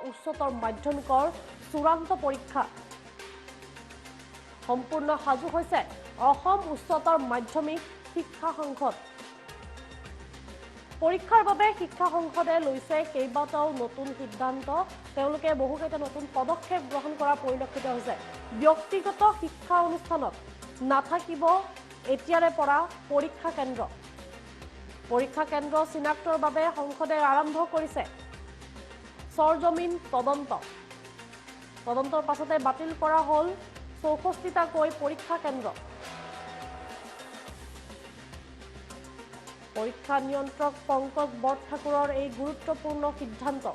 উচ্চতৰ মাধ্যমিকৰ চূড়ান্ত পৰীক্ষা সম্পূৰ্ণ সাজু হৈছে অসম উচ্চতৰ মাধ্যমিক শিক্ষা সংসদ পৰীক্ষাৰ বাবে শিক্ষা সংসদে লৈছে কেইবাটাও নতুন সিদ্ধান্ত তেওঁলোকে বহুকেইটা নতুন পদক্ষেপ গ্ৰহণ কৰা পৰিলক্ষিত হৈছে ব্যক্তিগত শিক্ষা অনুষ্ঠানত নাথাকিব এতিয়াৰে পৰা পৰীক্ষা কেন্দ্ৰ চিনাক্তৰ বাবে সংসদে আৰম্ভ কৰিছে সৰজমিন তদন্তৰ পাছতে বাতিল কৰা হ'ল 64টাকৈ পৰীক্ষা কেন্দ্ৰ পৰীক্ষা নিয়ন্ত্ৰক পংকজ বৰঠাকুৰৰ এই গুৰুত্বপূৰ্ণ সিদ্ধান্ত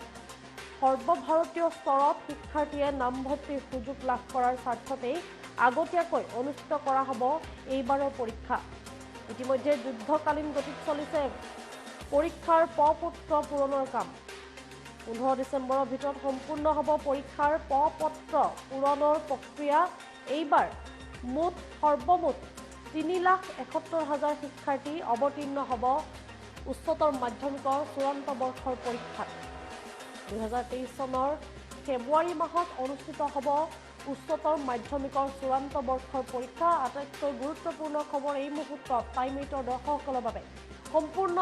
সৰ্বভাৰতীয় স্তৰত শিক্ষাৰ্থীয়ে নামভৰ্তিৰ সুযোগ লাভ কৰাৰ স্বাৰ্থতেই আগতীয়াকৈ অনুষ্ঠিত কৰা হ'ব এইবাৰৰ পৰীক্ষা ইতিমধ্যে যুদ্ধকালীন গতিত চলিছে পৰীক্ষাৰ পত্ৰ পূৰণৰ কাম 15 ডিসেম্বৰৰ ভিতৰত সম্পূৰ্ণ হ'ব পৰীক্ষাৰ পত্ৰ পূৰণৰ প্ৰক্ৰিয়া এইবাৰ সৰ্বমুঠ 3,71,000 শিক্ষাৰ্থী অৱতীৰ্ণ হ'ব উচ্চতৰ মাধ্যমিকৰ চূড়ান্ত বৰ্ষৰ পৰীক্ষাত 2023 চনৰ ফেব্ৰুৱাৰী মাহত অনুষ্ঠিত হ'ব উচ্চতৰ মাধ্যমিকৰ চূড়ান্ত বৰ্ষৰ পৰীক্ষা আটাইতকৈ গুৰুত্বপূৰ্ণ খবৰ এই মুহূৰ্তত টাইম 8ৰ দৰ্শকসকলৰ বাবে সম্পূৰ্ণ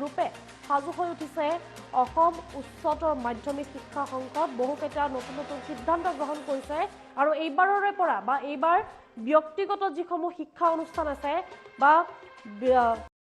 ৰূপে সাজু হৈ উঠিছে অসম উচ্চতৰ মাধ্যমিক শিক্ষা সংসদ বহুকেইটা নতুন সিদ্ধান্ত গ্ৰহণ কৰিছে আৰু এইবাৰৰে পৰা বা এইবাৰ ব্যক্তিগত যিসমূহ শিক্ষা অনুষ্ঠান আছে বা